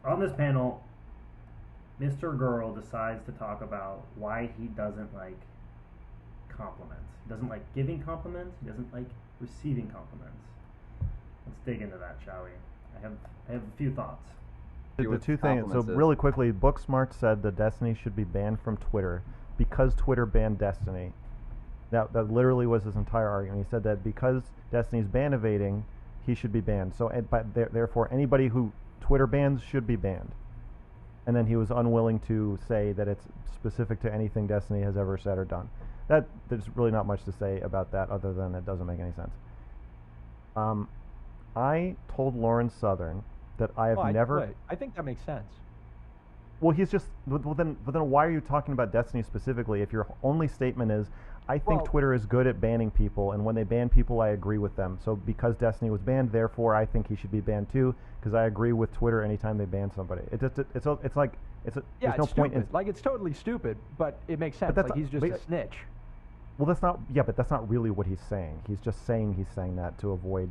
On this panel, MrGirl decides to talk about why he doesn't like compliments. He doesn't like giving compliments. He doesn't like receiving compliments. Let's dig into that, shall we? I have a few thoughts. The two things. So really quickly, Booksmart said that Destiny should be banned from Twitter because Twitter banned Destiny. That literally was his entire argument. He said that because Destiny's ban evading, he should be banned. So, therefore, anybody who Twitter bans should be banned. And then he was unwilling to say that it's specific to anything Destiny has ever said or done. There's really not much to say about that other than it doesn't make any sense. I told Lauren Southern that I have never. I think that makes sense. Well, he's just. Well, then why are you talking about Destiny specifically if your only statement is, I think Twitter is good at banning people, and when they ban people, I agree with them. So because Destiny was banned, therefore I think he should be banned too, because I agree with Twitter anytime they ban somebody. There's no point in. Like, it's totally stupid, but it makes sense. Like, he's just a snitch. Well, but that's not really what he's saying. He's just saying that to avoid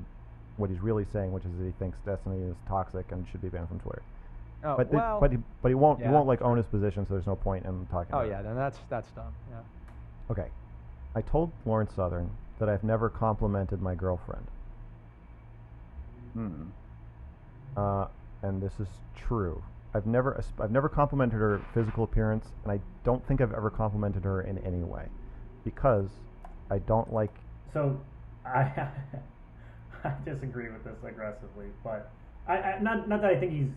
what he's really saying, which is that he thinks Destiny is toxic and should be banned from Twitter. Oh, but he won't like own his position, so there's no point in talking about it. Oh yeah, then that's dumb. Yeah. Okay. I told Lawrence Southern that I've never complimented my girlfriend. And this is true. I've never complimented her physical appearance, and I don't think I've ever complimented her in any way, because I don't like. So, I disagree with this aggressively, but not that I think he's.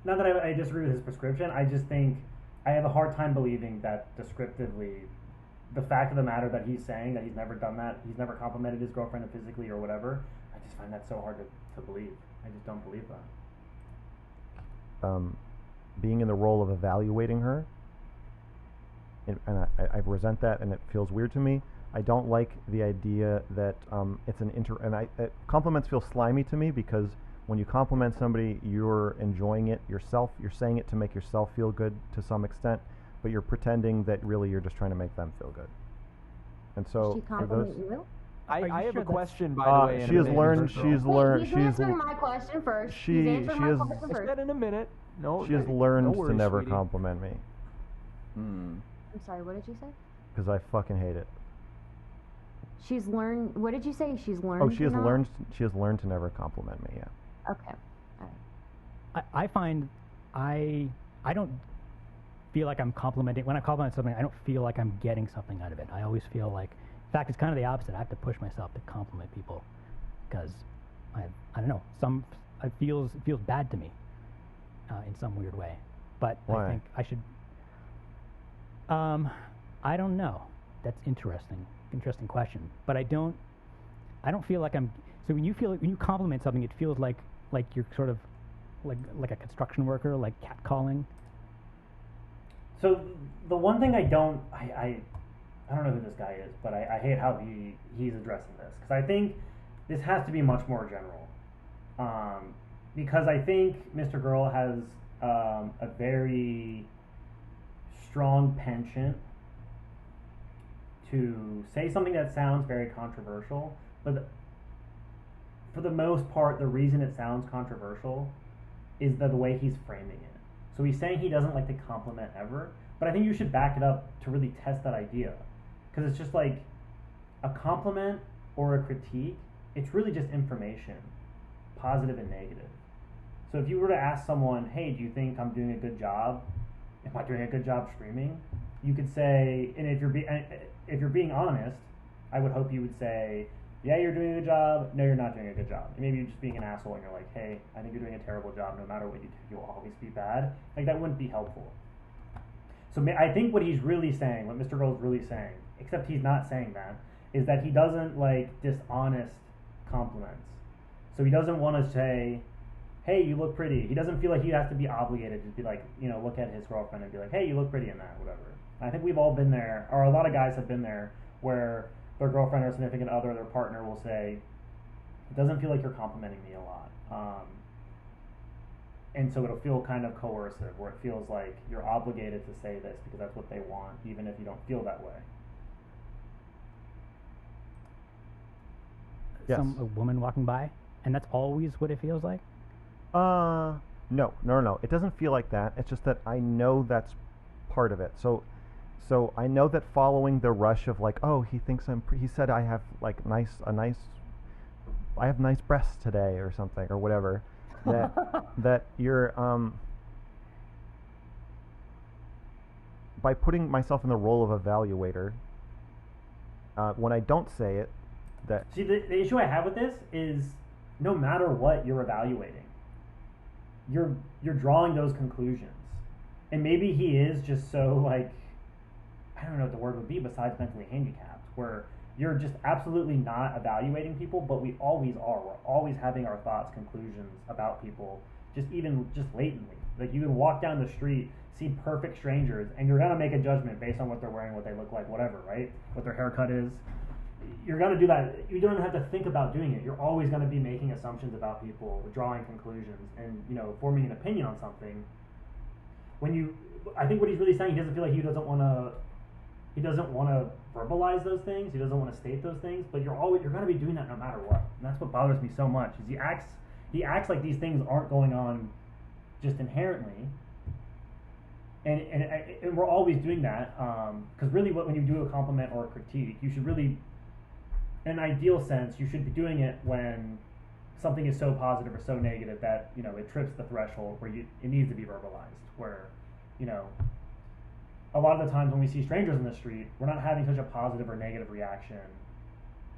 Not that I disagree with his prescription. I just think I have a hard time believing that descriptively, the fact of the matter that he's saying that he's never done that, he's never complimented his girlfriend physically or whatever. I just find that so hard to believe. I just don't believe that. Being in the role of evaluating her, and I resent that, and it feels weird to me. I don't like the idea that it's compliments feel slimy to me, because when you compliment somebody, you're enjoying it yourself. You're saying it to make yourself feel good to some extent, but you're pretending that really you're just trying to make them feel good. And so, she compliment you? I have a question, by the way. She's learned. He's answering my question first. I said in a minute. No. She has learned to never compliment me. I'm sorry. What did you say? Because I fucking hate it. She's learned. What did you say? She's learned. Oh, she has learned. She has learned to never compliment me. Yeah. Okay. All right. I find I don't feel like I'm complimenting. When I compliment something, I don't feel like I'm getting something out of it. I always feel like, in fact, it's kind of the opposite. I have to push myself to compliment people, because I don't know. It feels bad to me in some weird way. But why? I think I should. I don't know. That's interesting. Interesting question. But I don't feel like I'm. So when you compliment something, it feels like you're sort of like a construction worker, like catcalling. So the one thing I don't know who this guy is, but I hate how he's addressing this, because I think this has to be much more general. Because I think MrGirl has a very strong penchant to say something that sounds very controversial, but for the most part, the reason it sounds controversial is the way he's framing it. So he's saying he doesn't like to compliment ever, but I think you should back it up to really test that idea, because it's just like a compliment or a critique. It's really just information, positive and negative. So if you were to ask someone, hey, do you think I'm doing a good job? Am I doing a good job streaming? You could say, and if you're being honest, I would hope you would say, yeah, you're doing a good job. No, you're not doing a good job. And maybe you're just being an asshole and you're like, hey, I think you're doing a terrible job. No matter what you do, you'll always be bad. Like, that wouldn't be helpful. So I think what he's really saying, what MrGirl is really saying, except he's not saying that, is that he doesn't like dishonest compliments. So he doesn't want to say, hey, you look pretty. He doesn't feel like he has to be obligated to be like, look at his girlfriend and be like, hey, you look pretty in that, whatever. And I think we've all been there, or a lot of guys have been there, where their girlfriend or significant other, their partner will say, it doesn't feel like you're complimenting me a lot. And so it'll feel kind of coercive, where it feels like you're obligated to say this because that's what they want, even if you don't feel that way. Yes. A woman walking by, and that's always what it feels like? No. It doesn't feel like that. It's just that I know that's part of it. So I know that following the rush of like, oh, he said I have like I have nice breasts today or something or whatever, that you're by putting myself in the role of evaluator, when I don't say it, that see the issue I have with this is no matter what you're evaluating, you're drawing those conclusions, and maybe he is just so like, I don't know what the word would be besides mentally handicapped, where you're just absolutely not evaluating people, but we always are. We're always having our thoughts, conclusions about people, just latently. Like you can walk down the street, see perfect strangers, and you're gonna make a judgment based on what they're wearing, what they look like, whatever, right? What their haircut is. You're gonna do that. You don't have to think about doing it. You're always gonna be making assumptions about people, drawing conclusions, and forming an opinion on something. I think what he's really saying, he doesn't feel like he doesn't want to verbalize those things. He doesn't want to state those things. But you're going to be doing that no matter what. And that's what bothers me so much. Is he acts like these things aren't going on just inherently. And we're always doing that. Because really, when you do a compliment or a critique, you should really, in an ideal sense, you should be doing it when something is so positive or so negative that it trips the threshold where it needs to be verbalized. Where a lot of the times when we see strangers in the street, we're not having such a positive or negative reaction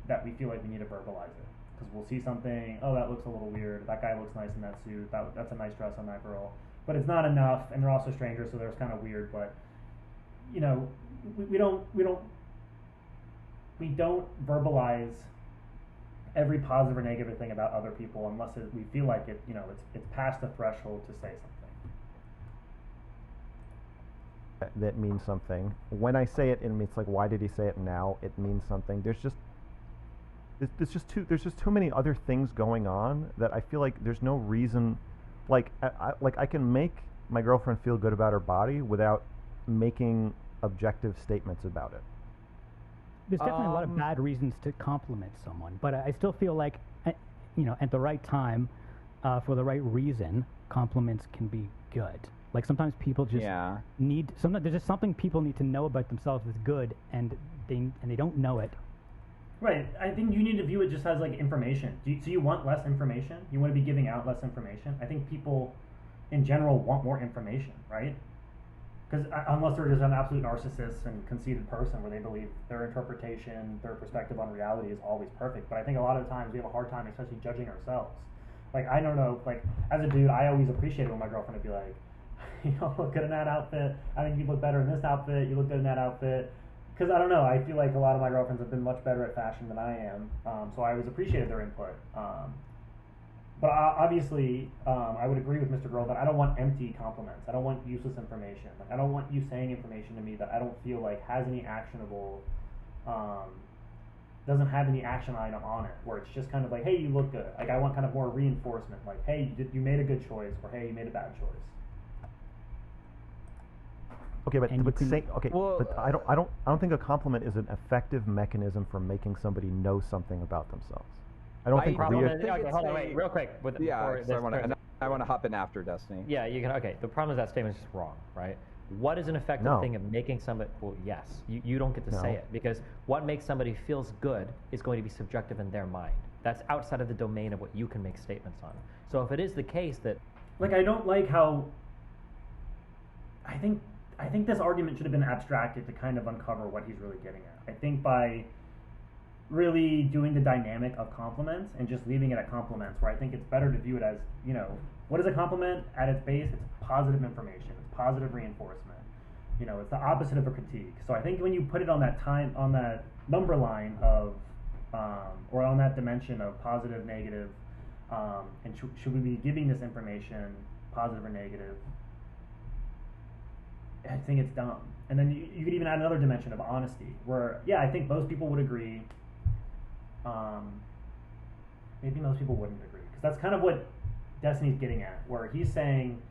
that we feel like we need to verbalize it. Because we'll see something, oh, that looks a little weird, that guy looks nice in that suit, that's a nice dress on that girl. But it's not enough, and they're also strangers, so there's kind of weird, but, we don't verbalize every positive or negative thing about other people unless we feel like it's past the threshold to say something. That means something. When I say it, it's like, why did he say it now? It means something. There's just too many other things going on that I feel like there's no reason. Like I can make my girlfriend feel good about her body without making objective statements about it. There's definitely a lot of bad reasons to compliment someone, but I still feel like, at the right time, for the right reason, compliments can be good. Like sometimes people just there's just something people need to know about themselves that's good, and they don't know it. Right. I think you need to view it just as like information. So you want less information? You want to be giving out less information? I think people, in general, want more information, right? Because unless they're just an absolute narcissist and conceited person where they believe their interpretation, their perspective on reality is always perfect. But I think a lot of times we have a hard time, especially judging ourselves. Like, I don't know, like, as a dude, I always appreciate it when my girlfriend would be like, you look good in that outfit. I think you look better in this outfit. You look good in that outfit. Because I don't know, I feel like a lot of my girlfriends have been much better at fashion than I am. So I always appreciated their input. But obviously, I would agree with MrGirl that I don't want empty compliments. I don't want useless information. Like, I don't want you saying information to me that I don't feel like has any actionable, doesn't have any action item on it, where it's just kind of like, hey, you look good. Like, I want kind of more reinforcement, like, hey, you made a good choice, or hey, you made a bad choice. Okay, but I don't think a compliment is an effective mechanism for making somebody know something about themselves. I don't think. Hold on, wait, real quick. I want to hop in after Destiny. Yeah, you can. Okay, the problem is that statement is just wrong, right? What is an effective thing of making somebody? Well, yes, you don't get to say it, because what makes somebody feels good is going to be subjective in their mind. That's outside of the domain of what you can make statements on. So if it is the case that, like, I don't like how. I think this argument should have been abstracted to kind of uncover what he's really getting at. I think by really doing the dynamic of compliments and just leaving it at compliments, where I think it's better to view it as, what is a compliment at its base? It's positive information. It's positive reinforcement. It's the opposite of a critique. So I think when you put it on that number line of, or on that dimension of positive, negative, and should we be giving this information positive or negative? I think it's dumb. And then you could even add another dimension of honesty, where, I think most people would agree. Maybe most people wouldn't agree, because that's kind of what Destiny's getting at, where he's saying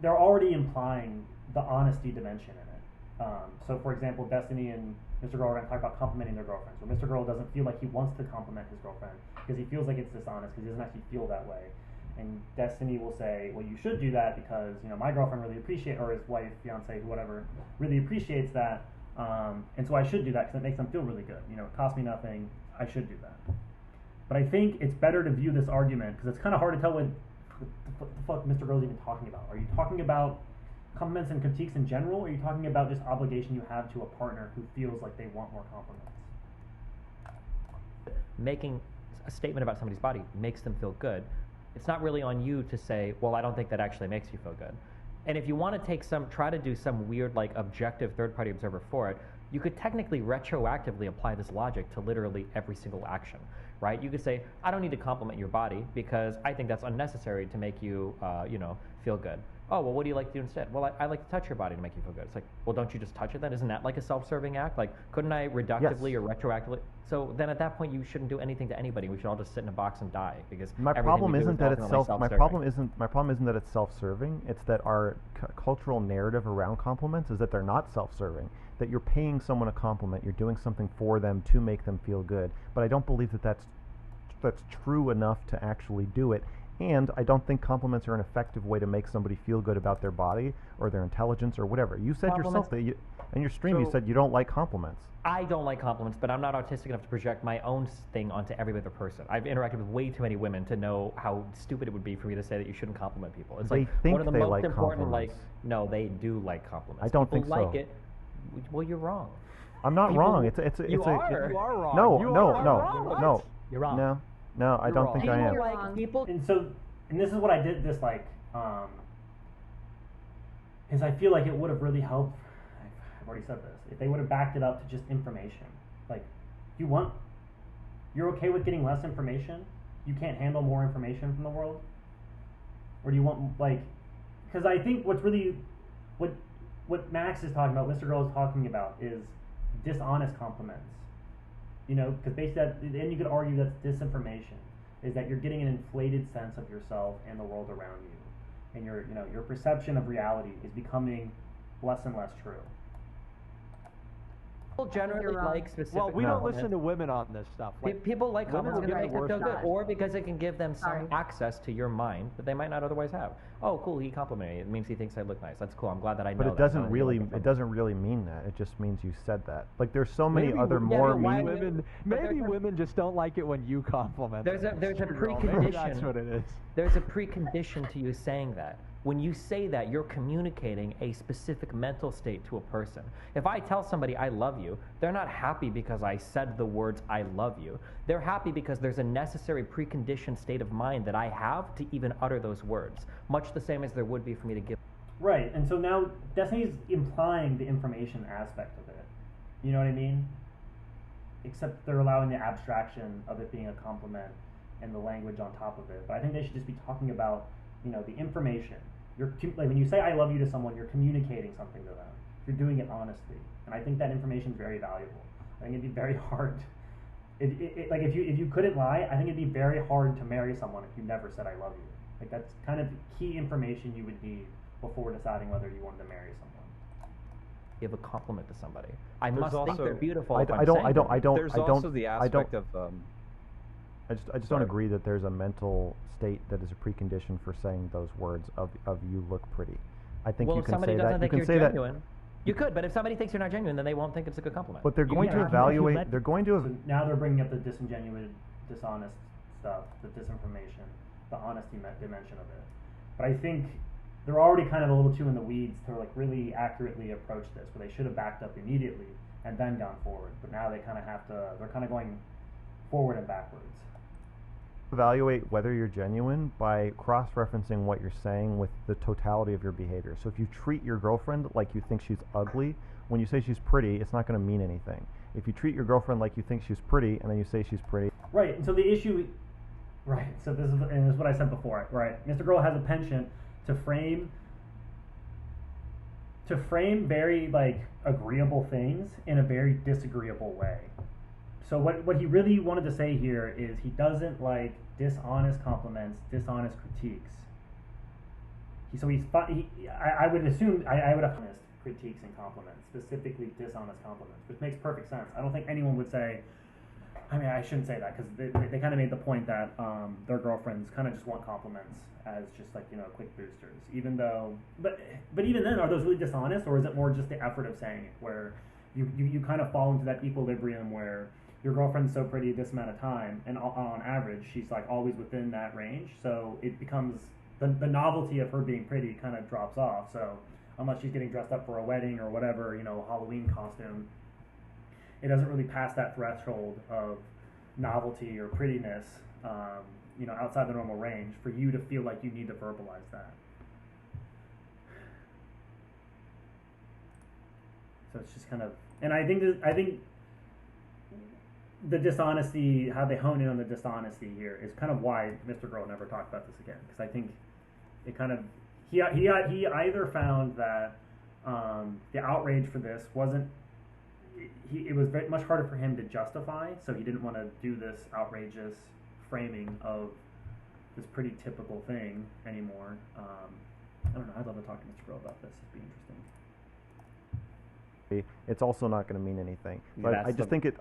they're already implying the honesty dimension in it. So, for example, Destiny and MrGirl are going to talk about complimenting their girlfriends, where MrGirl doesn't feel like he wants to compliment his girlfriend because he feels like it's dishonest, because he doesn't actually feel that way. And Destiny will say, well, you should do that because, you know, my girlfriend really appreciates, or his wife, fiance, whatever, really appreciates that. And so I should do that because it makes them feel really good. You know, it costs me nothing. I should do that. But I think it's better to view this argument, because it's kind of hard to tell what the fuck MrGirl is even talking about. Are you talking about compliments and critiques in general, or are you talking about just obligation you have to a partner who feels like they want more compliments? Making a statement about somebody's body makes them feel good. It's not really on you to say, well, I don't think that actually makes you feel good. And if you want to try to do some weird, like, objective third-party observer for it, you could technically retroactively apply this logic to literally every single action, right? You could say, I don't need to compliment your body because I think that's unnecessary to make you, feel good. Oh, well, what do you like to do instead? Well, I like to touch your body to make you feel good. It's like, well, don't you just touch it then? Isn't that like a self-serving act? Like, couldn't I reductively or retroactively? So then at that point, you shouldn't do anything to anybody. We should all just sit in a box and die because my problem isn't that it's my problem isn't that it's self-serving. It's that our cultural narrative around compliments is that they're not self-serving. That you're paying someone a compliment, you're doing something for them to make them feel good. But I don't believe that that's true enough to actually do it. And I don't think compliments are an effective way to make somebody feel good about their body or their intelligence or whatever. You said yourself that in your stream you said you don't like compliments. I don't like compliments, but I'm not autistic enough to project my own thing onto every other person. I've interacted with way too many women to know how stupid it would be for me to say that you shouldn't compliment people. It's like one of the most important, like, no, they do like compliments. I don't think so. Like it. Well, you're wrong. I'm not wrong. You are wrong. No. You're wrong. No, I don't think I am. Like people, and this is what I did dislike, is I feel like it would have really helped. I've already said this. If they would have backed it up to just information, like, you're okay with getting less information? You can't handle more information from the world, or do you want, like, because I think what's really what Max is talking about, MrGirl is talking about, is dishonest compliments. You know, because basically, then you could argue that's disinformation, is that you're getting an inflated sense of yourself and the world around you, and your perception of reality is becoming less and less true. People generally like specific. Well, we don't listen to women on this stuff. Like, people like compliments because it makes them feel good, or because it can give them some access to your mind that they might not otherwise have. Oh, cool, he complimented me. It means he thinks I look nice. That's cool. I'm glad that I know. But it doesn't really mean that. It just means you said that. Like, there's so many other more women. Maybe women just don't like it when you compliment. There's a precondition. Maybe that's what it is. There's a precondition to you saying that. When you say that, you're communicating a specific mental state to a person. If I tell somebody I love you, they're not happy because I said the words I love you. They're happy because there's a necessary preconditioned state of mind that I have to even utter those words, much the same as there would be for me to give. Right, and so now Destiny's implying the information aspect of it. You know what I mean? Except they're allowing the abstraction of it being a compliment and the language on top of it. But I think they should just be talking about, the information. Like, when you say I love you to someone, you're communicating something to them. You're doing it honestly, and I think that information is very valuable. I think it'd be very hard. Like, if you couldn't lie, I think it'd be very hard to marry someone if you never said I love you. Like, that's kind of key information you would need before deciding whether you wanted to marry someone. Give a compliment to somebody. I must think they're beautiful. I don't. There's also the aspect of. I just don't agree that there's a mental state that is a precondition for saying those words of you look pretty. I think you can say that. You can say that. You could, but if somebody thinks you're not genuine, then they won't think it's a good compliment. But they're going to evaluate. They're going to. So now they're bringing up the disingenuous, dishonest stuff, the disinformation, the honesty dimension of it. But I think they're already kind of a little too in the weeds to, like, really accurately approach this. Where they should have backed up immediately and then gone forward. But now they kind of have to. They're kind of going forward and backwards. Evaluate whether you're genuine by cross-referencing what you're saying with the totality of your behavior. So if you treat your girlfriend like you think she's ugly, when you say she's pretty, it's not going to mean anything. If you treat your girlfriend like you think she's pretty and then you say she's pretty. Right, and so the issue, right, so this is what I said before, right? MrGirl has a penchant to frame very, like, agreeable things in a very disagreeable way. So what he really wanted to say here is he doesn't like dishonest compliments, dishonest critiques. I would assume I would have honest critiques and compliments, specifically dishonest compliments, which makes perfect sense. I don't think anyone would say, I mean, I shouldn't say that because they kind of made the point that their girlfriends kind of just want compliments as just like, you know, quick boosters. Even though, but even then, are those really dishonest, or is it more just the effort of saying it, where you kind of fall into that equilibrium where your girlfriend's so pretty this amount of time, and on average, she's like always within that range. So it becomes the novelty of her being pretty kind of drops off. So unless she's getting dressed up for a wedding or whatever, you know, Halloween costume, it doesn't really pass that threshold of novelty or prettiness, you know, outside the normal range for you to feel like you need to verbalize that. So it's just kind of, and I think the dishonesty, how they hone in on the dishonesty here, is kind of why MrGirl never talked about this again, because I think it kind of he either found that the outrage for this wasn't. It was very much harder for him to justify, so he didn't want to do this outrageous framing of this pretty typical thing anymore. I don't know. I'd love to talk to MrGirl about this. It'd be interesting. It's also not going to mean anything. But I just think it.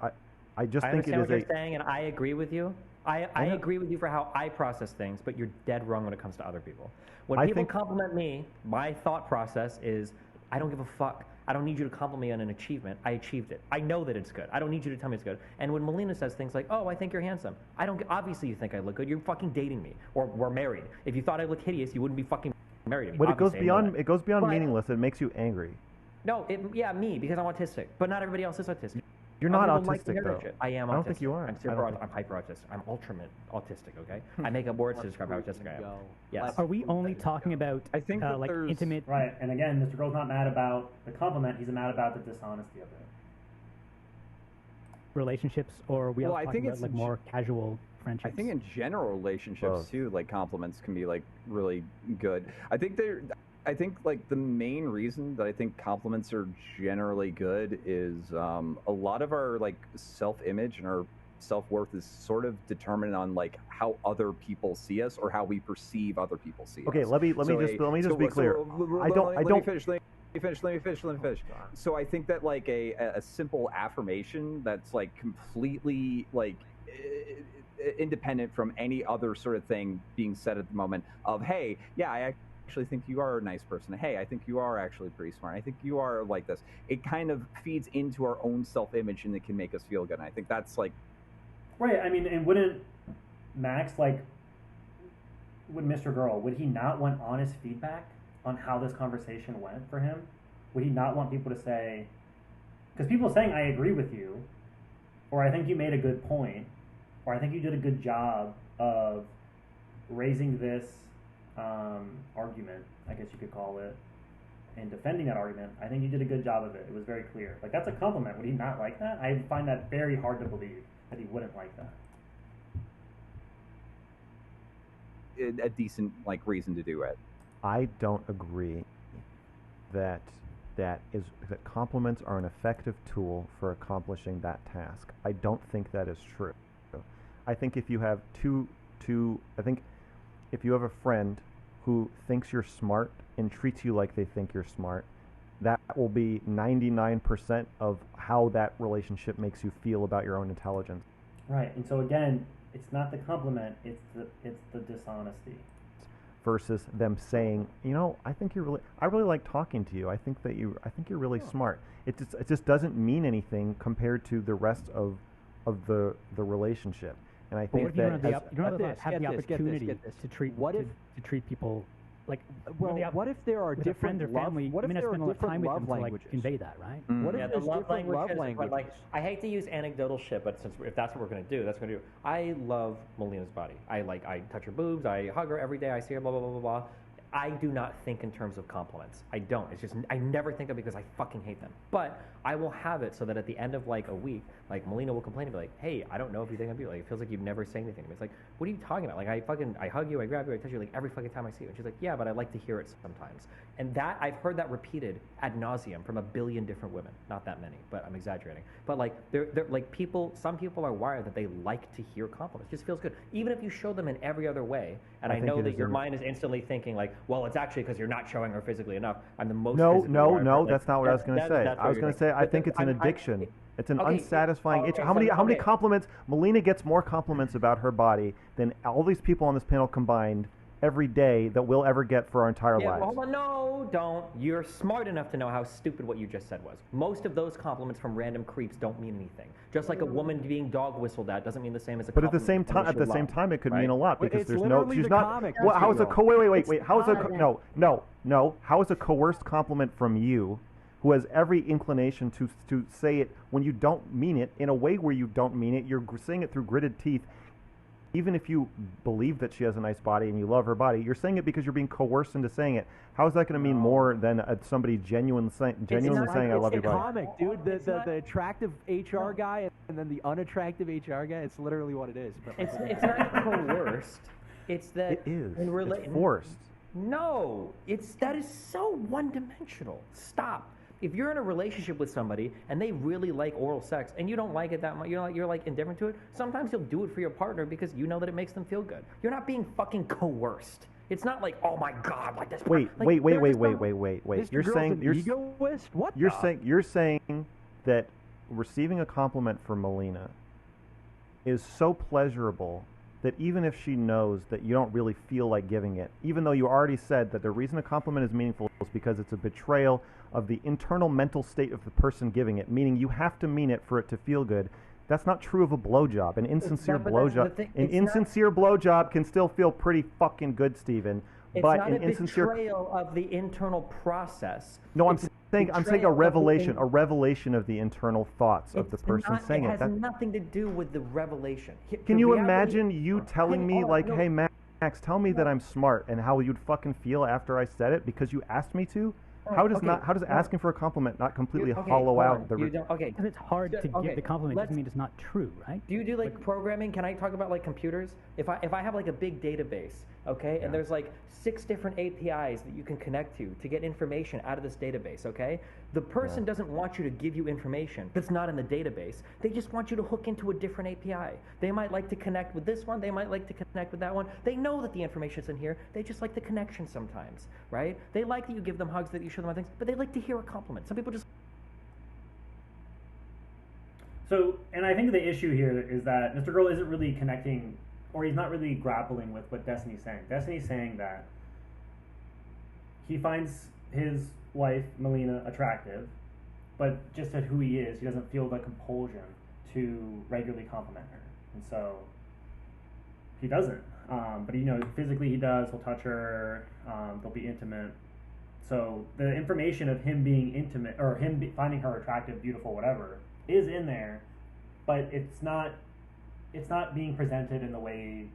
I just think it is what you're saying, and I agree with you. I agree with you for how I process things, but you're dead wrong when it comes to other people. When people compliment me, my thought process is, I don't give a fuck. I don't need you to compliment me on an achievement. I achieved it. I know that it's good. I don't need you to tell me it's good. And when Melina says things like, "Oh, I think you're handsome," obviously you think I look good. You're fucking dating me, or we're married. If you thought I looked hideous, you wouldn't be fucking married to me. But it goes beyond meaningless. It makes you angry. No, me, because I'm autistic. But not everybody else is autistic. You're not autistic, though. I am autistic. I don't think you are. I'm hyper autistic. I'm ultra autistic, okay? I make up words to describe how autistic I am. Yes. Are we only talking about I think like intimate... Right, and again, MrGirl's not mad about the compliment, he's mad about the dishonesty of it. relationships, or are we also talking about like more casual friendships? I think in general relationships too, like compliments can be like really good. I think like the main reason that I think compliments are generally good is a lot of our like self-image and our self-worth is sort of determined on like how other people see us or how we perceive other people see us. Okay, let me just be clear. Let me finish. So I think that like a simple affirmation that's like completely like independent from any other sort of thing being said at the moment of, hey, yeah, I actually think you are a nice person. Hey, I think you are actually pretty smart. I think you are like this. It kind of feeds into our own self-image and it can make us feel good. And I think that's like... Right, I mean, and wouldn't Max, like, would MrGirl, would he not want honest feedback on how this conversation went for him? Would he not want people to say, because people saying, I agree with you, or I think you made a good point, or I think you did a good job of raising this argument, I guess you could call it, and defending that argument. I think you did a good job of it. It was very clear. Like, that's a compliment. Would he not like that? I find that very hard to believe that he wouldn't like that. A decent like reason to do it. I don't agree that compliments are an effective tool for accomplishing that task. I don't think that is true. I think if you have if you have a friend who thinks you're smart and treats you like they think you're smart, that will be 99% of how that relationship makes you feel about your own intelligence. Right, and so again, it's not the compliment; it's the dishonesty. Versus them saying, you know, I really like talking to you. I think you're really smart. It just doesn't mean anything compared to the rest of the relationship. And I think you don't have the opportunity to treat people like. Well, what if there are different love? What if there are different love languages? Convey that, right? What if there's different love languages? Like, I hate to use anecdotal shit, but if that's what we're gonna do, that's what we're gonna do. I love Melina's body. I touch her boobs. I hug her every day. I see her. Blah blah blah blah blah. I do not think in terms of compliments. I don't. It's just I never think of it because I fucking hate them. But I will have it so that at the end of like a week, like Melina will complain and be like, "Hey, I don't know if you think I'm beautiful. Like, it feels like you've never said anything to me." It's like, what are you talking about? Like I hug you, I grab you, I touch you like every fucking time I see you. And she's like, "Yeah, but I like to hear it sometimes." And that I've heard that repeated ad nauseum from a billion different women. Not that many, but I'm exaggerating. But like they're like people. Some people are wired that they like to hear compliments. It just feels good, even if you show them in every other way. And I know that your mind is instantly thinking like, well, it's actually because you're not showing her physically enough. I'm the most. No, that's not what I was going to say. I was going to say I think it's an addiction. It's an unsatisfying itch. How many compliments? Melina gets more compliments about her body than all these people on this panel combined every day that we'll ever get for our entire lives. Hold on, no, don't. You're smart enough to know how stupid what you just said was. Most of those compliments from random creeps don't mean anything. Just like a woman being dog whistled at doesn't mean the same as a. But at the same time, it could mean a lot because there's no. She's not. Well, how is a wait? How is a no? How is a coerced compliment from you, who has every inclination to say it when you don't mean it in a way where you don't mean it? You're saying it through gritted teeth. Even if you believe that she has a nice body and you love her body, you're saying it because you're being coerced into saying it. How is that going to mean more than somebody genuinely saying, "I love your body"? It's a comic, dude. The attractive HR guy and then the unattractive HR guy. It's literally what it is. It's not coerced. It's that it is. It's forced. No, that is so one-dimensional. Stop. If you're in a relationship with somebody and they really like oral sex and you don't like it that much, you're like indifferent to it, sometimes you'll do it for your partner because you know that it makes them feel good. You're not being fucking coerced. It's not like, oh my god, like this. Wait. You're saying you're egoist? What? You're saying that receiving a compliment from Melina is so pleasurable that even if she knows that you don't really feel like giving it, even though you already said that the reason a compliment is meaningful is because it's a betrayal of the internal mental state of the person giving it, meaning you have to mean it for it to feel good. That's not true of a blowjob. An insincere blowjob can still feel pretty fucking good, Steven. It's but not a betrayal of the internal process. No, I'm saying a revelation of the internal thoughts of the person saying it. It has nothing to do with the revelation. Can you imagine you telling me hey Max, tell me that I'm smart, and how you'd fucking feel after I said it because you asked me to? How does asking for a compliment not completely hollow out the? Because it's hard to give the compliment. Doesn't mean it's not true, right? Do you do like programming? Can I talk about like computers? If I have like a big database, and there's like 6 different APIs that you can connect to get information out of this database, the person doesn't want you to give you information that's not in the database. They just want you to hook into a different API. They might like to connect with this one. They might like to connect with that one. They know that the information's in here. They just like the connection sometimes, right? They like that you give them hugs, that you show them things, but they like to hear a compliment. Some people just... So, and I think the issue here is that MrGirl isn't really connecting, or he's not really grappling with what Destiny's saying. Destiny's saying that he finds his wife, Melina, attractive, but just at who he is, he doesn't feel the compulsion to regularly compliment her. And so he doesn't. But, physically he does. He'll touch her. They'll be intimate. So the information of him being intimate, or him finding her attractive, beautiful, whatever, is in there, but it's not being presented in the way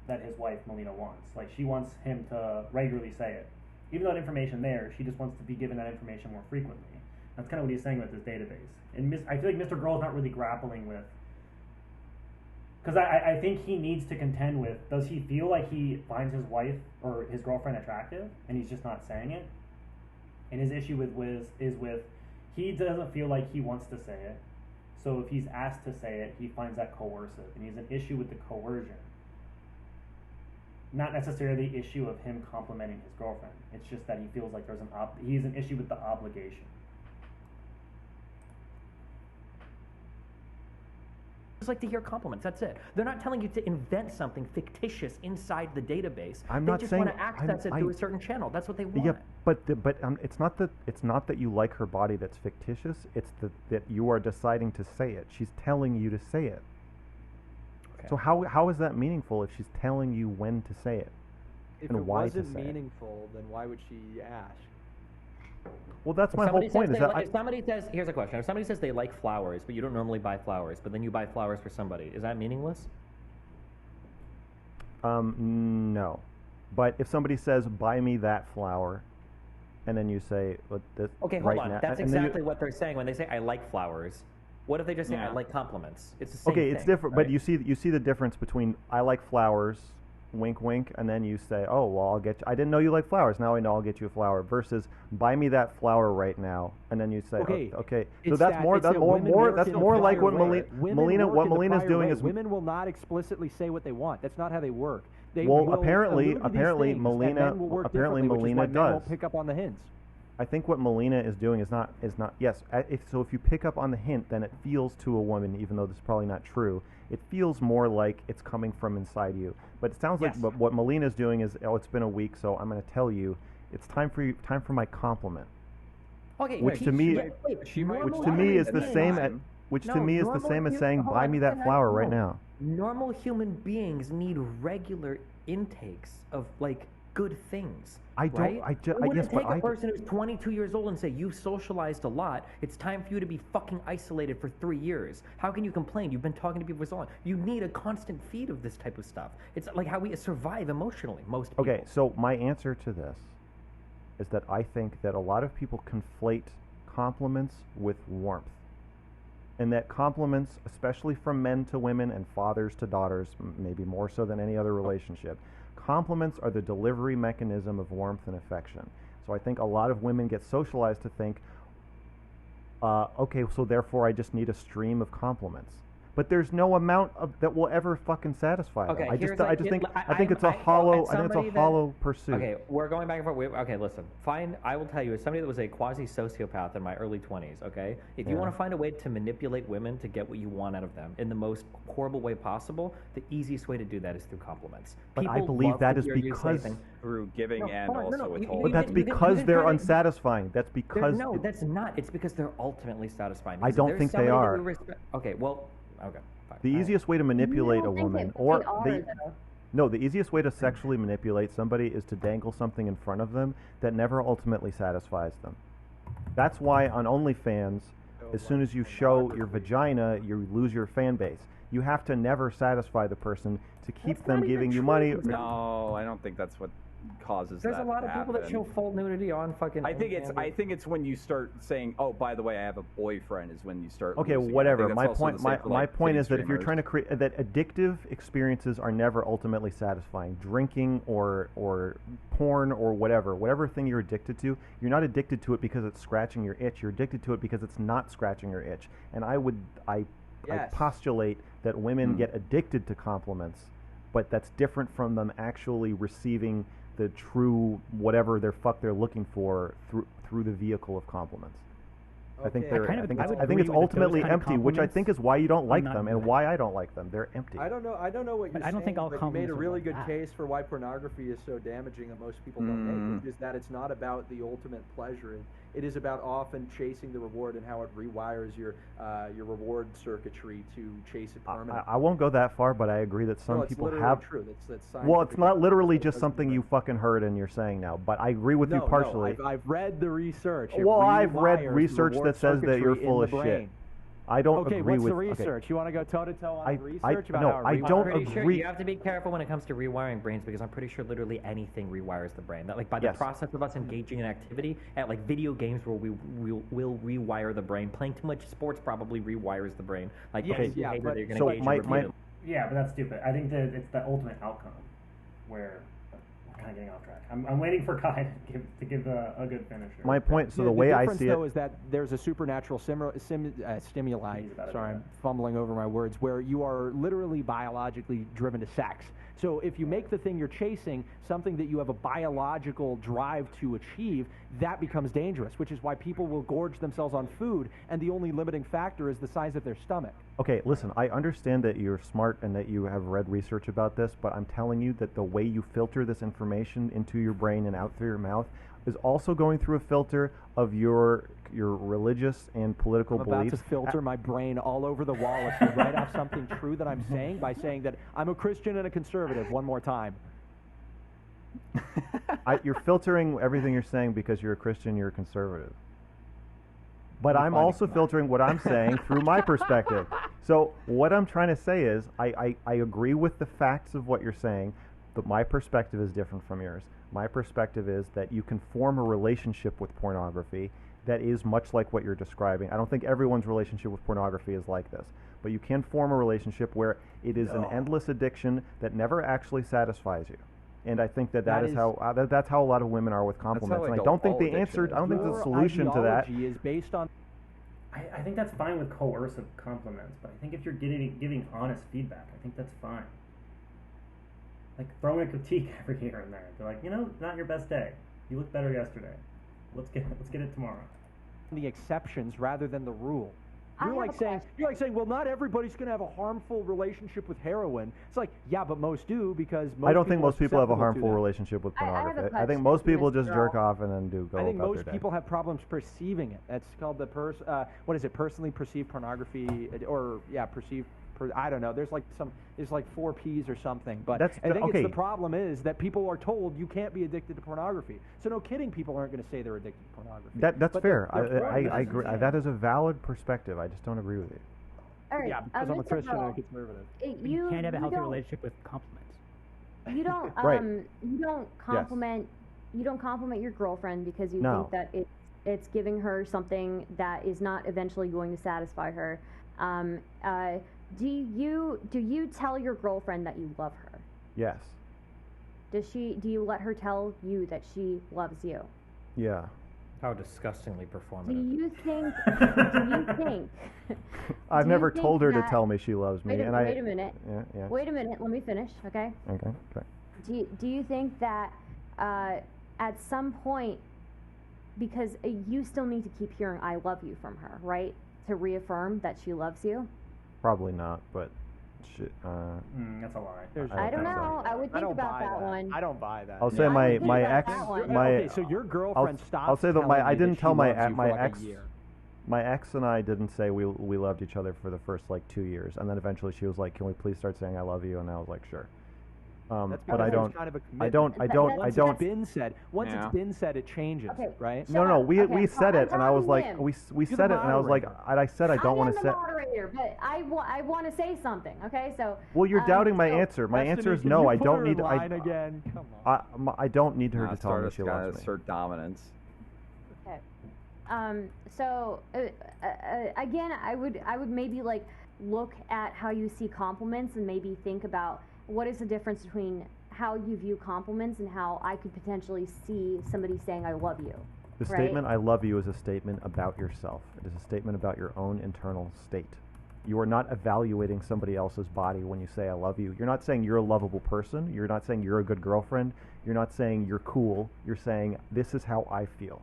that his wife, Melina, wants. Like, she wants him to regularly say it. Even though that information there, she just wants to be given that information more frequently. That's kind of what he's saying with this database. And I feel like MrGirl is not really grappling with, because I think he needs to contend with, does he feel like he finds his wife or his girlfriend attractive, and he's just not saying it? And his issue with Wiz is with, he doesn't feel like he wants to say it. So if he's asked to say it, he finds that coercive. And he has an issue with the coercion. Not necessarily the issue of him complimenting his girlfriend. It's just that he feels like he's an issue with the obligation. Just like to hear compliments. That's it. They're not telling you to invent something fictitious inside the database. They just want to access it through a certain channel. That's what they want. Yeah, but it's not that you like her body that's fictitious. It's that you are deciding to say it. She's telling you to say it. Okay. So how is that meaningful if she's telling you when to say it? If it wasn't meaningful, then why would she ask? Well, that's my whole point. If somebody says, here's a question. If somebody says they like flowers, but you don't normally buy flowers, but then you buy flowers for somebody, is that meaningless? No. But if somebody says, buy me that flower, and then you say, this okay, hold on. That's exactly what they're saying when they say, I like flowers. What if they just say, I like compliments? It's the same thing. Okay, it's different, right? but you see the difference between I like flowers, wink, wink, and then you say, "Oh, well, I'll get you. I didn't know you like flowers. Now I know I'll get you a flower." Versus, "Buy me that flower right now," and then you say, "Okay." So that's more like what Melina's doing is women will not explicitly say what they want. That's not how they work. They Well, will apparently allude to these Melina, things, and men will work apparently differently, which is Melina why men does. won't pick up on the hints. I think what Melina is doing is not yes. If you pick up on the hint, then it feels to a woman, even though this is probably not true. It feels more like it's coming from inside you. But it sounds like what Melina is doing is, it's been a week, so I'm going to tell you, it's time for my compliment. Okay, which to me is the same as saying, buy me that flower right now. Normal human beings need regular intakes of like good things. I don't. Right? I wouldn't take a person who's 22 years old and say, you've socialized a lot, it's time for you to be fucking isolated for 3 years. How can you complain? You've been talking to people for so long. You need a constant feed of this type of stuff. It's like how we survive emotionally, most people. Okay, so my answer to this is that I think that a lot of people conflate compliments with warmth. And that compliments, especially from men to women and fathers to daughters, maybe more so than any other relationship, compliments are the delivery mechanism of warmth and affection. So I think a lot of women get socialized to think, okay, so therefore I just need a stream of compliments. But there's no amount that will ever fucking satisfy them. I think it's a hollow pursuit. Okay, we're going back and forth. Okay, listen. Fine, I will tell you, as somebody that was a quasi-sociopath in my early 20s, okay? If you want to find a way to manipulate women to get what you want out of them in the most horrible way possible, the easiest way to do that is through compliments. But I believe that is because through giving and also withholding. But that's because they're unsatisfying. That's because that's not. It's because they're ultimately satisfying. I don't think they are. Okay, well. Okay. Fine. The easiest way to manipulate a woman, the easiest way to sexually manipulate somebody is to dangle something in front of them that never ultimately satisfies them. That's why on OnlyFans, as soon as you show your vagina, you lose your fan base. You have to never satisfy the person to keep them giving you money. No, I don't think that's what causes There's a lot of people that show full nudity on fucking. I think it's when you start saying, "Oh, by the way, I have a boyfriend," is when you start. Okay, whatever. My point is that if you're trying to create that addictive experiences are never ultimately satisfying. Drinking or porn or whatever thing you're addicted to, you're not addicted to it because it's scratching your itch. You're addicted to it because it's not scratching your itch. And I postulate that women get addicted to compliments, but that's different from them actually receiving the true whatever they're looking for through the vehicle of compliments. Okay. I think it's ultimately empty, which I think is why you don't like them and why I don't like them. They're empty. I don't know what you're saying. I don't think all but you made a really good case for why pornography is so damaging that most people don't make, which is that it's not about the ultimate pleasure. It is about often chasing the reward and how it rewires your reward circuitry to chase it permanently. I won't go that far, but I agree that some people have. True. That's well, it's not literally just something you fucking heard and you're saying now, but I agree with you partially. No, I've read the research. Well, I've read research that says that you're full of shit. I don't agree with... Okay, what's the research? You want to go toe-to-toe on the research about how I don't agree. Sure you have to be careful when it comes to rewiring brains because I'm pretty sure literally anything rewires the brain. That like by the process of us engaging in activity, at like video games where we will rewire the brain. Playing too much sports probably rewires the brain. Like but that's stupid. I think that it's the ultimate outcome where... Kind of getting off track. I'm waiting for Kai to give a good finisher. My point, so the way I see it... though, is that there's a supernatural stimuli, sorry, I'm fumbling over my words, where you are literally biologically driven to sex. So if you make the thing you're chasing something that you have a biological drive to achieve, that becomes dangerous, which is why people will gorge themselves on food, and the only limiting factor is the size of their stomach. Okay, listen, I understand that you're smart and that you have read research about this, but I'm telling you that the way you filter this information into your brain and out through your mouth is also going through a filter of your religious and political beliefs. I'm about to filter my brain all over the wall if you write off something true that I'm saying by saying that I'm a Christian and a conservative one more time. You're filtering everything you're saying because you're a Christian, you're a conservative. But I'm also filtering what I'm saying through my perspective. So what I'm trying to say is I agree with the facts of what you're saying, but my perspective is different from yours. My perspective is that you can form a relationship with pornography that is much like what you're describing. I don't think everyone's relationship with pornography is like this, but you can form a relationship where it is an endless addiction that never actually satisfies you. And I think that's how a lot of women are with compliments. And I don't think the answer, I don't think the solution to that is based on. I think that's fine with coercive compliments, but I think if you're giving honest feedback, I think that's fine. like throwing a critique every here and there. They're like, not your best day. You looked better yesterday. Let's get it tomorrow. The exceptions rather than the rule. I You're have like a saying, question. well, not everybody's going to have a harmful relationship with heroin. It's like, yeah, but most do, because most I don't think people most people have a susceptible to harmful that. relationship with I have a pornography. I think question most for people Mr. just jerk Girl. off and then go I think about most their day. people have problems perceiving it. That's called the personally perceived pornography, or perceived. I don't know. There's like 4 P's or something. But I think okay. the problem is that people are told you can't be addicted to pornography. So no kidding, people aren't going to say they're addicted to pornography. That's But fair. they're I agree. That is a valid perspective. I just don't agree with you. All right, Yeah, because I'm a Mr. Christian and Girl, a conservative. You can't have a healthy relationship with compliments. You don't Right. you don't compliment your girlfriend because you No. think that it's giving her something that is not eventually going to satisfy her. Do you tell your girlfriend that you love her? Yes. Do you let her tell you that she loves you? Yeah. How disgustingly Do performative. you think I've do you never think told her to that- tell me she loves me, wait and a minute. Yeah. Wait a minute, let me finish, okay? Okay. Do you think that at some point, because you still need to keep hearing "I love you" from her, right, to reaffirm that she loves you? Probably not, but That's a lie. I don't think so. know. I would I think don't about buy that that. one. I don't buy that. I'll say I my would think my about ex that one. my Okay, so your girlfriend stopped. I'll say that telling I you didn't she tell my loves you my for like ex a year. my ex and I didn't say we loved each other for the first like 2 years, and then eventually she was like, "Can we please start saying I love you?" And I was like, "Sure." That's But I because don't. there's kind of a I commitment. don't. Once it's been said, Yeah. it changes, Okay. right? No, no. We Okay, said I'm it, and I was talking like, to him. we You're said the it, and I was like, moderator. I said I don't want to I say. am the moderator, but I want to say something. Okay, so. Well, you're doubting my so- answer. My answer Destiny, is can no. you I put don't her need. in line again. Come on. I don't need her to tell me Stardust she gotta loves me. assert dominance. Okay. So again, I would maybe like look at how you see compliments and maybe think about what is the difference between how you view compliments and how I could potentially see somebody saying I love you. The right? statement "I love you" is a statement about yourself. It is a statement about your own internal state. You are not evaluating somebody else's body when you say "I love you." You're not saying you're a lovable person. You're not saying you're a good girlfriend. You're not saying you're cool. You're saying this is how I feel.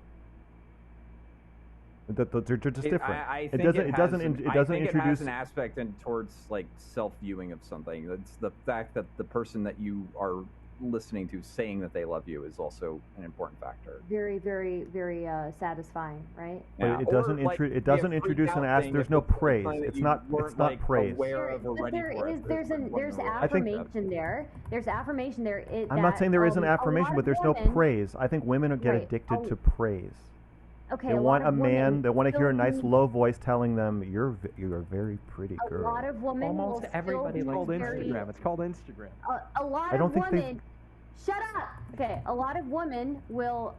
They're just different. I It think doesn't. it It has doesn't. an- It I doesn't think introduce. It has an aspect towards like self-viewing of something. It's the fact that the person that you are listening to saying that they love you is also an important factor. Very, very, very satisfying, right? But Yeah. it doesn't. Or, like, It the doesn't freak introduce out an ask. thing There's if no it's something praise. that It's you not. weren't, It's not like, praise. aware of or But ready there for is it. there's I think- affirmation there. There's affirmation there. I'm not saying there isn't a lot affirmation, of but there's no women- praise. I think women get Right. addicted Oh, to praise. Okay, They a want lot a of man. women They want to hear a still nice need- low voice telling them you're a very pretty A girl. lot of women Almost will everybody still It's be called very, Instagram. It's called Instagram. a lot I don't of think they- women. Shut up. Okay, a lot of women will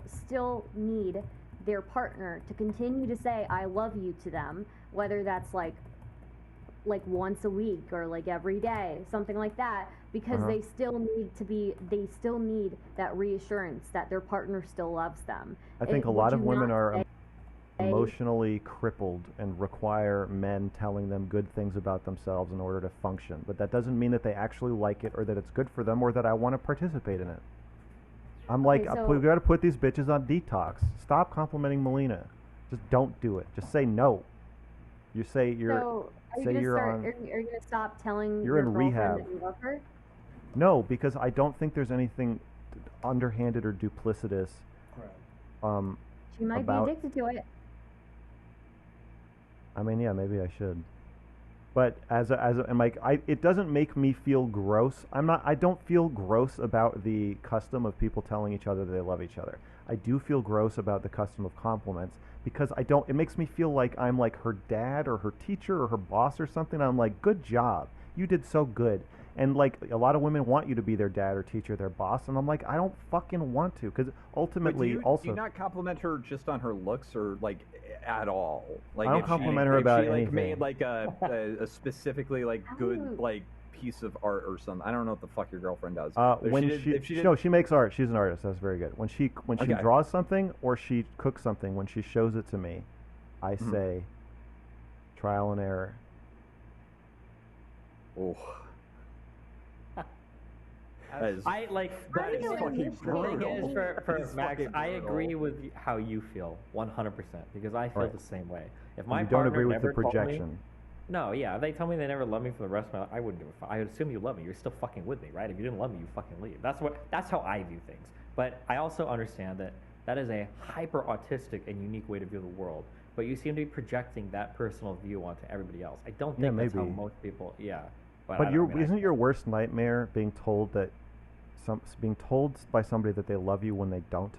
still need their partner to continue to say "I love you" to them, whether that's like once a week or like every day, something like that, because Uh-huh. they still need that reassurance that their partner still loves them. I think a Would lot of you women not are say- emotionally crippled and require men telling them good things about themselves in order to function. But that doesn't mean that they actually like it or that it's good for them or that I want to participate in it. I'm Okay, like, so- we got to put these bitches on detox. Stop complimenting Melina. Just don't do it. Just say no. You say you're. So are you say gonna you're start? on- Are you gonna stop telling You're your in girlfriend rehab. that you love her? No, because I don't think there's anything underhanded or duplicitous. Right. She might About- be addicted to it. I mean, yeah, maybe I should. But and like, it doesn't make me feel gross. I don't feel gross about the custom of people telling each other they love each other. I do feel gross about the custom of compliments because it makes me feel like I'm like her dad or her teacher or her boss or something. I'm like, good job. You did so good. And like, a lot of women want you to be their dad or teacher, their boss. And I'm like, I don't fucking want to, because ultimately Do you not compliment her just on her looks or like at all? Like I don't if compliment she, her if about she, like, anything. made like a specifically like good Ooh. like piece of art or something. I don't know what the fuck your girlfriend does. When if she did, no, she makes art. She's an artist. That's very good. When she Okay. draws something or she cooks something, when she shows it to me, I Mhm. say, trial and error. Oh. I like that is fucking thing is brutal. for Max. I agree with how you feel 100% because I feel the same way. If my you don't partner agree with the never told me- projection. No, yeah, if they tell me they never love me for the rest of my life, I wouldn't give a fuck. I would assume you love me. You're still fucking with me, right? If you didn't love me, you fucking leave. That's how I view things. But I also understand that that is a hyper autistic and unique way to view the world. But you seem to be projecting that personal view onto everybody else. I don't think that's how most people. Yeah. But isn't your worst nightmare being told by somebody that they love you when they don't?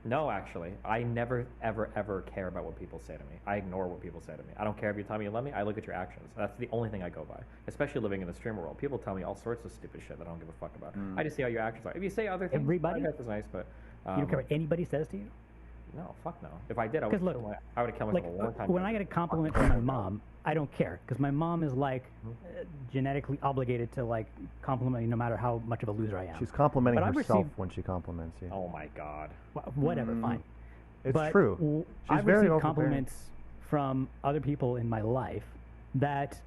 No, actually, I never, ever, ever care about what people say to me. I ignore what people say to me. I don't care if you tell me you love me. I look at your actions. That's the only thing I go by. Especially living in the streamer world, people tell me all sorts of stupid shit that I don't give a fuck about. I just see how your actions are. If you say other things, everybody, that's nice, but you don't care what anybody says to you. No, fuck no. If I did, I would have killed myself a long time. When I get a compliment from my mom, I don't care because my mom is like genetically obligated to like compliment me no matter how much of a loser I am. She's complimenting herself when she compliments you. Oh my god. Whatever, fine. It's true. I've received compliments from other people in my life that,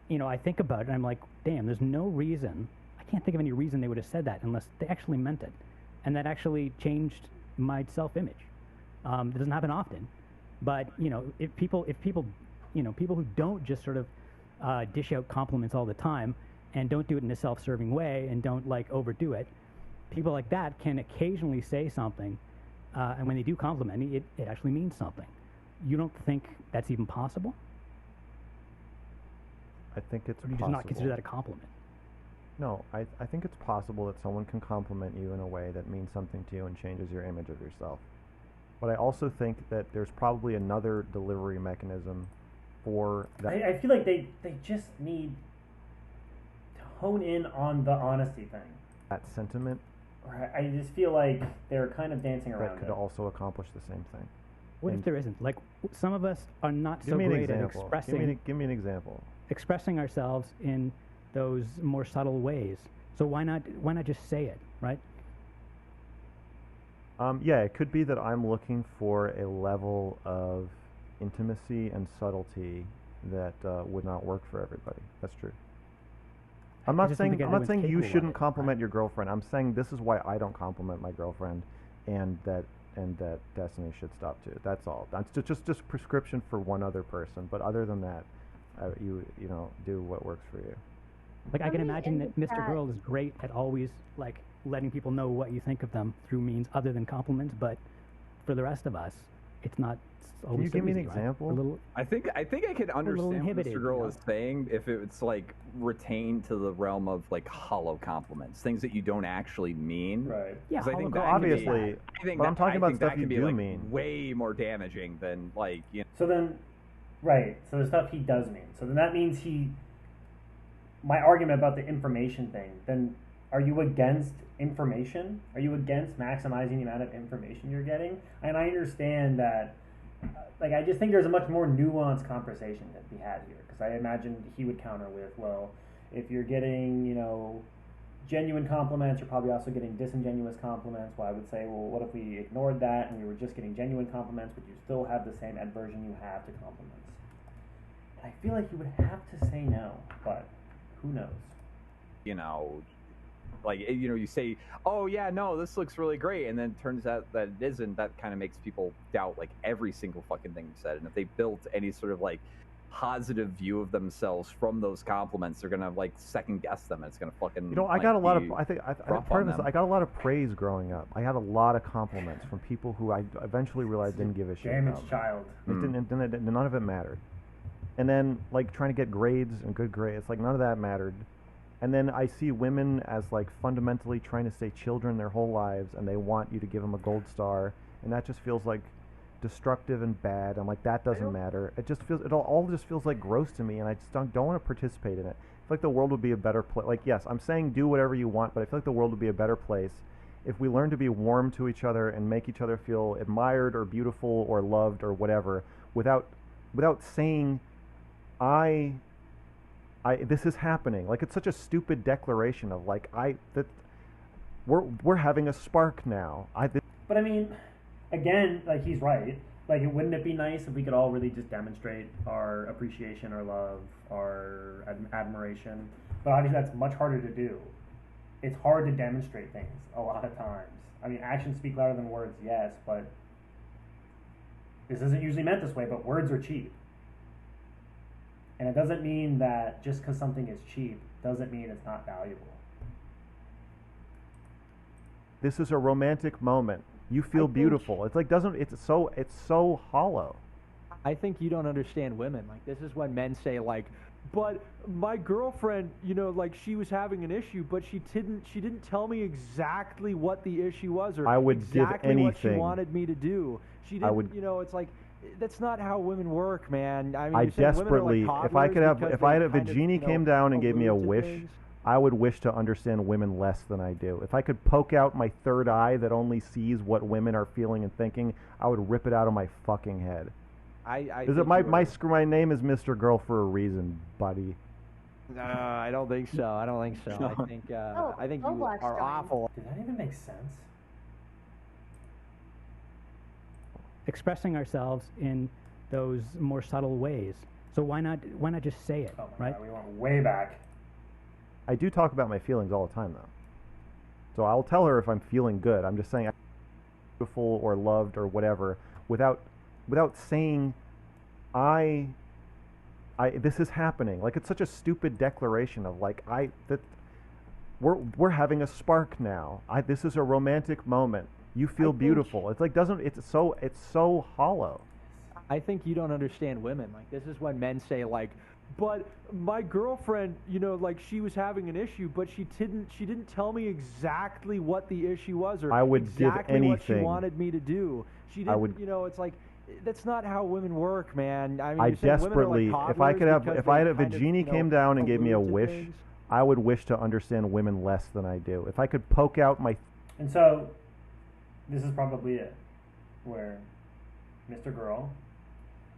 I think about it and I'm like, damn, there's no reason. I can't think of any reason they would have said that unless they actually meant it, and that actually changed my self-image. It doesn't happen often, but if people who don't just sort of dish out compliments all the time and don't do it in a self-serving way and don't like overdo it, people like that can occasionally say something, and when they do compliment me, it actually means something. You don't think that's even possible? I think it's or do you possible. just not consider that a compliment? No, I think it's possible that someone can compliment you in a way that means something to you and changes your image of yourself. But I also think that there's probably another delivery mechanism for that. I feel like they just need to hone in on the honesty thing. That sentiment. I just feel like they're kind of dancing around that could also accomplish the same thing. What if there isn't? Like, some of us are not so great at expressing. Give me an example. Expressing ourselves in those more subtle ways. So why not just say it, right? Yeah, it could be that I'm looking for a level of intimacy and subtlety that would not work for everybody. That's true. I'm not saying you shouldn't compliment your girlfriend. I'm saying this is why I don't compliment my girlfriend, and that Destiny should stop too. That's all. That's just prescription for one other person. But other than that, you do what works for you. Like, I can imagine that MrGirl is great at always like letting people know what you think of them through means other than compliments, but for the rest of us, it's not always. Can you give me an easy, example? Right? I think I could understand what MrGirl is saying if it's like retained to the realm of like hollow compliments, things that you don't actually mean. Right. Yeah. I think obviously. But I'm talking about stuff you do mean. Way more damaging than like. So then, right. So the stuff he does mean. So then that means my argument about the information thing, then are you against information? Are you against maximizing the amount of information you're getting? And I understand that, like, I just think there's a much more nuanced conversation to be had here, because I imagine he would counter with, well, if you're getting, genuine compliments, you're probably also getting disingenuous compliments. Well, I would say, well, what if we ignored that and we were just getting genuine compliments, but you still have the same aversion you have to compliments? And I feel like you would have to say no, but who knows? You say, oh yeah, no, this looks really great, and then it turns out that it isn't. That kind of makes people doubt like every single fucking thing you said. And if they built any sort of like positive view of themselves from those compliments, they're gonna like second guess them. And it's gonna fucking. I got a lot of. I think part of this. I got a lot of praise growing up. I had a lot of compliments from people who I eventually realized didn't give a shit. Damaged child. None of it mattered. And then like trying to get grades and good grades, it's like none of that mattered. And then I see women as like fundamentally trying to stay children their whole lives, and they want you to give them a gold star, and that just feels like destructive and bad. And like that doesn't matter. It all just feels like gross to me, and I just don't want to participate in it. I feel like the world would be a better place. Like, yes, I'm saying do whatever you want, but I feel like the world would be a better place if we learn to be warm to each other and make each other feel admired or beautiful or loved or whatever, without saying, this is happening. Like, it's such a stupid declaration of like we're having a spark now. But I mean, again, like, he's right. Like, wouldn't it be nice if we could all really just demonstrate our appreciation, our love, our admiration? But obviously that's much harder to do. it's hard to demonstrate things a lot of times. I mean, actions speak louder than words, yes, but this isn't usually meant this way, but words are cheap. And it doesn't mean that just because something is cheap doesn't mean it's not valuable. This is a romantic moment. You feel beautiful. It's like it's so hollow. I think you don't understand women. Like, this is when men say, like, but my girlfriend, you know, like, she was having an issue, but she didn't tell me exactly what the issue was, or I would exactly give anything. what she wanted me to do. She didn't, you know, it's like, that's not how women work, man. I mean, I you said desperately, women are like if I could have, toddlers if I had, if a because they genie kind of, came down and gave me a allude to wish, things. I would wish to understand women less than I do. If I could poke out my third eye that only sees what women are feeling and thinking, I would rip it out of my fucking head. My name is MrGirl for a reason, buddy. No, I don't think so. I don't think so. I think you are awful. Did that even make sense? Expressing ourselves in those more subtle ways. So why not just say it, right? God, we went way back. I do talk about my feelings all the time, though. So I'll tell her if I'm feeling good. I'm just saying I'm beautiful or loved or whatever without saying this is happening. Like, it's such a stupid declaration of like we're having a spark now. This is a romantic moment. You feel beautiful. It's like it's so hollow. I think you don't understand women. Like, this is when men say, like, but my girlfriend, you know, like, she was having an issue, but she didn't tell me exactly what the issue was, or I would exactly give anything. what she wanted me to do. She didn't, you know, it's like, that's not how women work, man. I mean, I desperately, like, if I could have, if a genie came down and gave me a wish, things. I would wish to understand women less than I do. If I could poke out my... And so, this is probably it, where MrGirl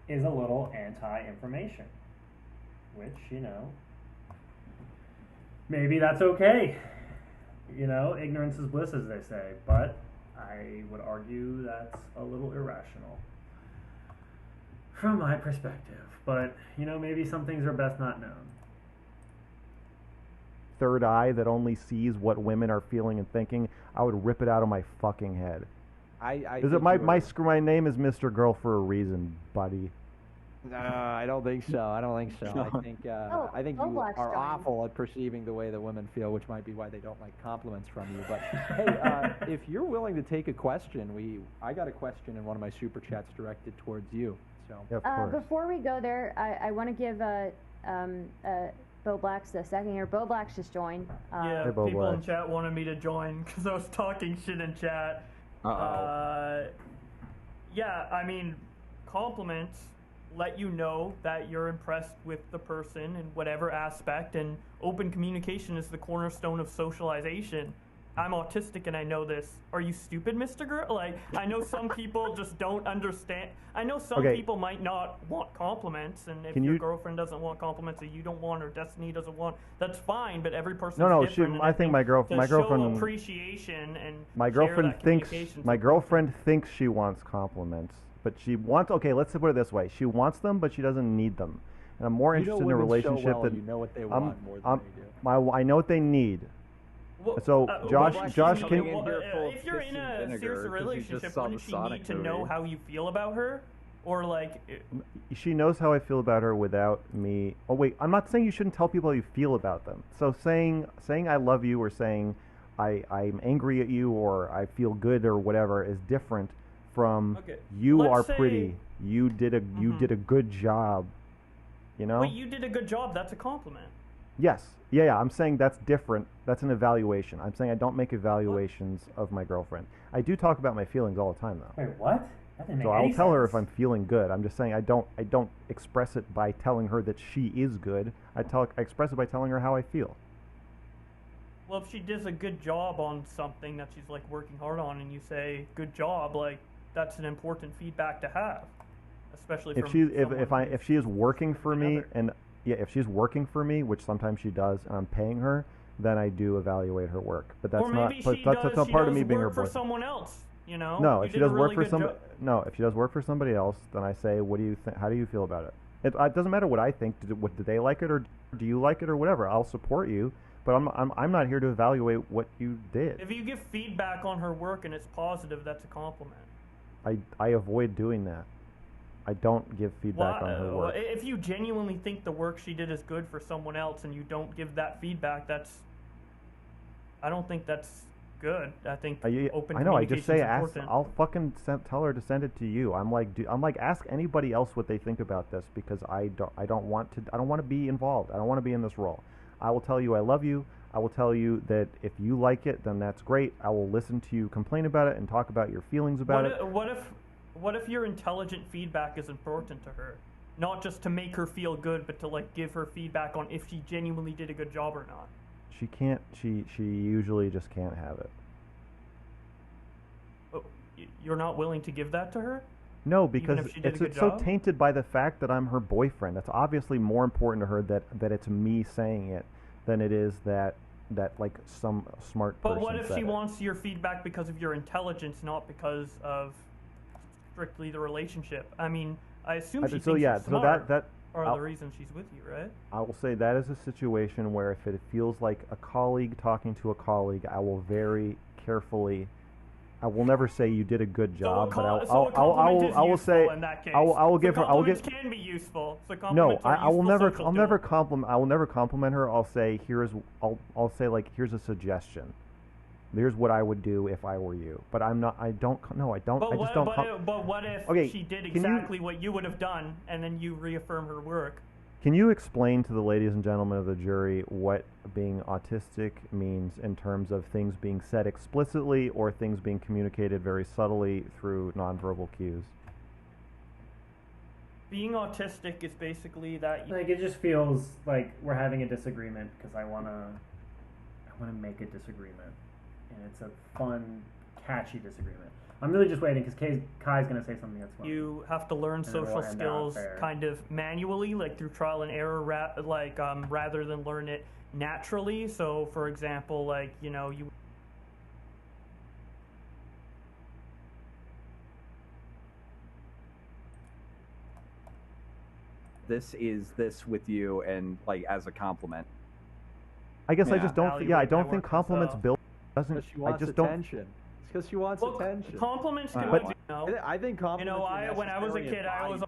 is a little anti-information, which, you know, maybe that's okay. You know, ignorance is bliss, as they say, but I would argue that's a little irrational from my perspective. But, you know, maybe some things are best not known. Third eye that only sees what women are feeling and thinking, I would rip it out of my fucking head. My name is MrGirl for a reason, buddy. No, I don't think so. I think I think you are awful at perceiving the way that women feel, which might be why they don't like compliments from you. But hey, if you're willing to take a question, I got a question in one of my super chats directed towards you. So yeah, of course. Before we go there, I want to give Bo Blacks a second here. Bo Blacks just joined. Yeah, hey, people in chat wanted me to join because I was talking shit in chat. Yeah, I mean, compliments let you know that you're impressed with the person in whatever aspect, and open communication is the cornerstone of socialization. I'm autistic and I know this. Are you stupid, MrGirl? Like, I know some people just don't understand. I know some people might not want compliments, and if your girlfriend doesn't want compliments, or you don't want, or Destiny doesn't want, that's fine. But every person's different. I think my girlfriend. Show appreciation and my girlfriend thinks she wants compliments, but she wants. Okay, let's put it this way: she wants them, but she doesn't need them. And I'm more interested in a relationship that you know what they want more than they do. I know what they need. Well, so, Josh, can if you're in a serious relationship, wouldn't she need to know how you feel about her? Or, like... She knows how I feel about her without me... Oh, wait, I'm not saying you shouldn't tell people how you feel about them. So saying I love you, or saying I'm angry at you, or I feel good, or whatever, is different from you are pretty, you did a good job, you know? Wait, you did a good job, that's a compliment. Yes. Yeah, I'm saying that's different. That's an evaluation. I'm saying I don't make evaluations of my girlfriend. I do talk about my feelings all the time, though. Wait, what? That didn't make so any I'll tell her sense. if I'm feeling good. I'm just saying I don't express it by telling her that she is good. I express it by telling her how I feel. Well, if she does a good job on something that she's, like, working hard on, and you say, good job, like, that's an important feedback to have. Especially if she is working for me, and... Yeah, if she's working for me, which sometimes she does, and I'm paying her, then I do evaluate her work. But that's not. But that's not part of me being her boyfriend. For someone else, you know. No, if she does work for somebody. No, if she does work for somebody else, then I say, "What do you think? How do you feel about it?" It doesn't matter what I think. Do they like it, or do you like it, or whatever? I'll support you, but I'm not here to evaluate what you did. If you give feedback on her work and it's positive, that's a compliment. I avoid doing that. I don't give feedback on her work. If you genuinely think the work she did is good for someone else and you don't give that feedback, I don't think that's good. I think open communication is important. I just say I'll fucking tell her to send it to you. I'm like ask anybody else what they think about this, because I don't want to be involved. I don't want to be in this role. I will tell you I love you. I will tell you that if you like it, then that's great. I will listen to you complain about it and talk about your feelings about it. What if your intelligent feedback is important to her? Not just to make her feel good, but to like give her feedback on if she genuinely did a good job or not. She can't. She usually just can't have it. Oh, you're not willing to give that to her? No, because it's so tainted by the fact that I'm her boyfriend. It's obviously more important to her that it's me saying it than it is that like some smart person. But what if she it. wants your feedback because of your intelligence, not because of strictly the relationship? I mean, I assume she thinks you're smart. That are the reason she's with you, right? I will say that is a situation where if it feels like a colleague talking to a colleague, I will very carefully. I will never say you did a good job, but I will say I will give her. Compliments can be useful. I'll never compliment her. I'll say I'll say like here's a suggestion. Here's what I would do if I were you. But I'm not. I don't. No, I don't. But what if she did exactly what you would have done, and then you reaffirm her work? Can you explain to the ladies and gentlemen of the jury what being autistic means in terms of things being said explicitly or things being communicated very subtly through nonverbal cues? Being autistic is basically that. Like, it just feels like we're having a disagreement because I wanna make a disagreement, and it's a fun, catchy disagreement. I'm really just waiting because Kai's going to say something that's funny. You have to learn social skills kind of manually, like through trial and error, rather than learn it naturally. So, for example, like, you... This with you and, like, as a compliment. I guess I just don't... Yeah, I don't think compliments build... Doesn't... She wants attention. Because she wants attention. Compliments do it, I think compliments. When I was a kid, I was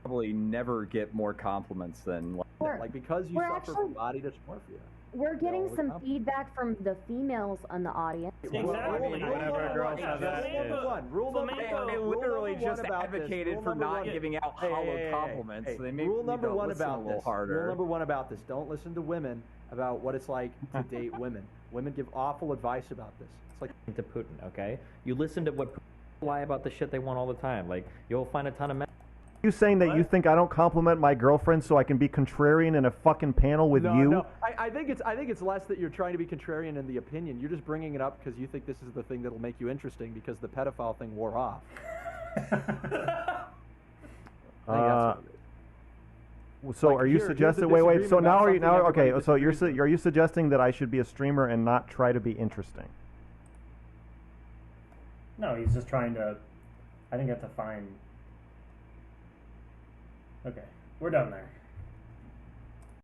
probably never get more compliments than like because you suffer from body dysmorphia. We're getting some feedback from the females on the audience. Exactly. Rule number one. They literally just advocated for not giving out hollow compliments. So they rule number one about this. Rule number one about this: don't listen to women about what it's like to date women. Women give awful advice about this. It's like to Putin, okay? You listen to what people lie about the shit they want all the time. Like, you'll find a ton of men. You saying that you think I don't compliment my girlfriend so I can be contrarian in a fucking panel with you? No, I think it's less that you're trying to be contrarian in the opinion. You're just bringing it up because you think this is the thing that'll make you interesting because the pedophile thing wore off. So are you suggesting? Wait. So now are you now okay? So are you suggesting that I should be a streamer and not try to be interesting? No, he's just trying to. I think that's a fine. Okay, we're done there.